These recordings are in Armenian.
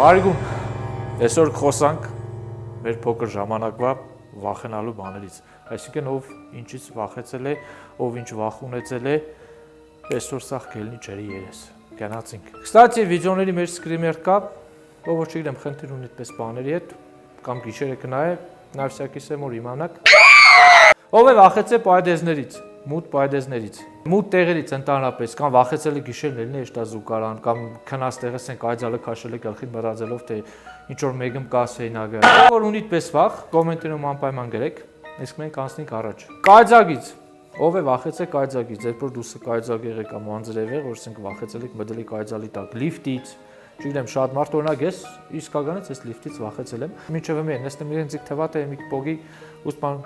Բարիգուն, այսօր խոսանք մեր փոքր ժամանակվա վախենալու բաներից, այսինքն ով ինչից վախեցել է, ով ինչ վախ ունեցել է, այսօր սաղ գելնի ջերի երես, գնացինք։ Կստացի վիդեոների մեր սկրիմեր կա, ով որ չգիտեմ խնդիր ունի այդպես բաների հետ, կամ գիշերը կնայե, նաև սյակի սեմոր իմանաք։ Ով է վախեցել պայդեզներից, մութ պայդեզներից, մութ տեղերից ընդհանրապես, կամ վախեցել է գիշերն ելնի էշտազուկարան, կամ քնած տեղից են կայծալը քաշել է գլխին մռածելով, թե ինչ որ մեկում կա սեյնագը։ Ով որ ունի այդպես վախ, կոմենտներում անպայման գրեք, իսկ մենք անցնենք առաջ։ Կայծակից, ով է վախեցել կայծակից, երբ որ դուսը կայծակ եղել կամ անձրև, որ ասենք վախեցել եք մտել եք կայծալի տակ, լիֆտից, չգիտեմ, շատ մարդ օրինակ ես իսկականից այս լիֆտից վախեցել եմ։ Մինչև մի նստեմ իրենց թվա թե մի պոգի ուստման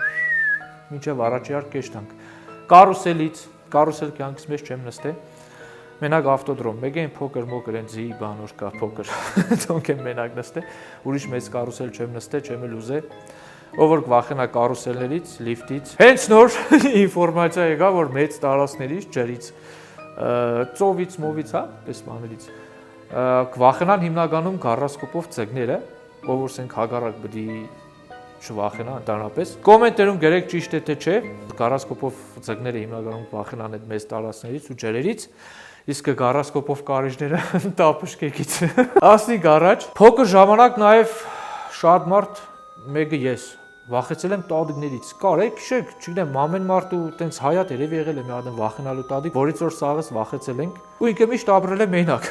մինչև առաջի արկ կեշ տանք։ Կարուսել կյանքից մեջ չեմ նստել։ Մենակ ավտոդրոմ, մեկ են փոքր մոքր են ձի բան որ կա փոքր։ Թոնք եմ մենակ նստել, ուրիշ մեծ կարուսել չեմ նստել, չեմ էլ ուզել։ Ով որ վախենա կարուսելներից, լիֆտից։ Հենց նոր ինֆորմացիա եկա, որ մեծ տարածքներից, ջրից, ծովից, մովից, հա, պես բաներից կվախենան հիմնականում գառասկոպով ձկները, ով որ ասենք հագարակ բդի չվախենա ընդհանրապես։ Կոմենտերում գրեք ճիշտ է թե չէ, գառասկոպով ձկները հիմնականում կվախենան այդ մեծ տարածքներից ու ջրերից, իսկ գառասկոպով կարիճները տապշկեկից։ Ասնիկ առաջ, փոքր ժամանակ նաև շատ մարդ, մեկը ես վախեցել եմ տադիկներից, կարեք քշեք, չգիտեմ, ամեն մարդ ու տենց հայատ երևի եղել է մի հատ վախենալու տադիկ, որից որ սաղս վախեցել ենք, ու ինքը միշտ ապրել է մենակ։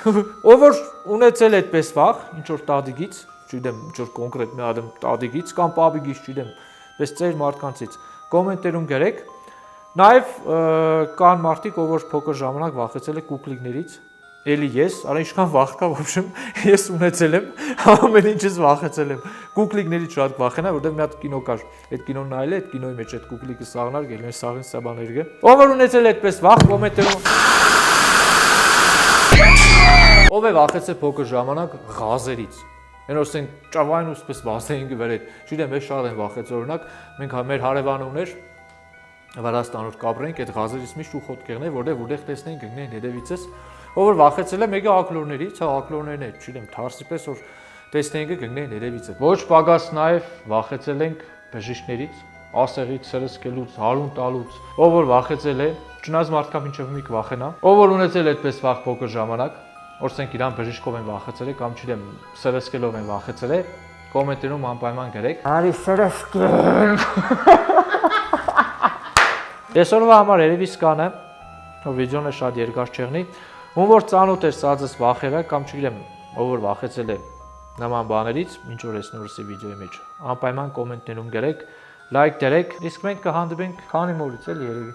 Ով որ ունեցել է այդպես վախ, ինչ որ տադիկից, չգիտեմ, ինչ որ կոնկրետ մի հատ տադիկից կամ պաբիգից, չգիտեմ, պես ծեր մարդկանցից, կոմենտերում գրեք։ Նաև կան մարդիկ, ով որ փոքր ժամանակ վախեցել է կուկլիկներից, էլի ես, արա ինչքան վախ կա, ոբշեմ, ես ունեցել եմ, ամեն ինչից վախեցել եմ, կուկլիկներից շատ վախենա, որտեղ մի հատ կինո կար, այդ կինոն նայել է, այդ կինոյի մեջ այդ կուկլիկը սաղնար, գելն սաղին սաբաներ գը։ Ով որ ունեցել է այդպես վախ, կոմենտերում։ Ով է վախեցել փոքր ժամանակ ղազերից։ Են ասենք ճավային ու սպես վասեինգը վերել, չգիտեմ, ես շատ եմ վախեցել, օրինակ, մենք մեր հարևանը ուներ Վրաստանով կապրենք, այդ ղազերից միշտ ու խոտ կեղներ, որտեղ տեսնենք գնեն հետևիցս, ով որ վախեցել է մեկը ակլորներից, հա ակլորներն է, չգիտեմ, թարսի պես որ տեսնենք գնեն հետևիցս։ Ոչ պակաս նաև վախեցել ենք բժիշկներից, ասեղից, սրսկելուց, հարուն տալուց, ով որ վախեցել է, չնայած մարդկա մինչև մի կվախենա, ով որ ունեցել է այդպես վախ փոքր ժամանակ, օրսենք իրան բժիշկով են վախեցել է կամ չգիտեմ, սրսկելով են վախեցել է, կոմենտերում անպայման գրեք։ Արի սրսկել։ Այսօրվա համար երևի սկանը, վիդեոն է շատ երկար չեղնի, ում որ ծանոթ էր սածս վախերը կամ չգիտեմ, ով որ վախեցել է նման բաներից, ինչ որ ես նորսի վիդեոյի մեջ, անպայման կոմենտներում գրեք, լայք դրեք, իսկ մենք կհանդիպենք քանի օրից էլ երևի։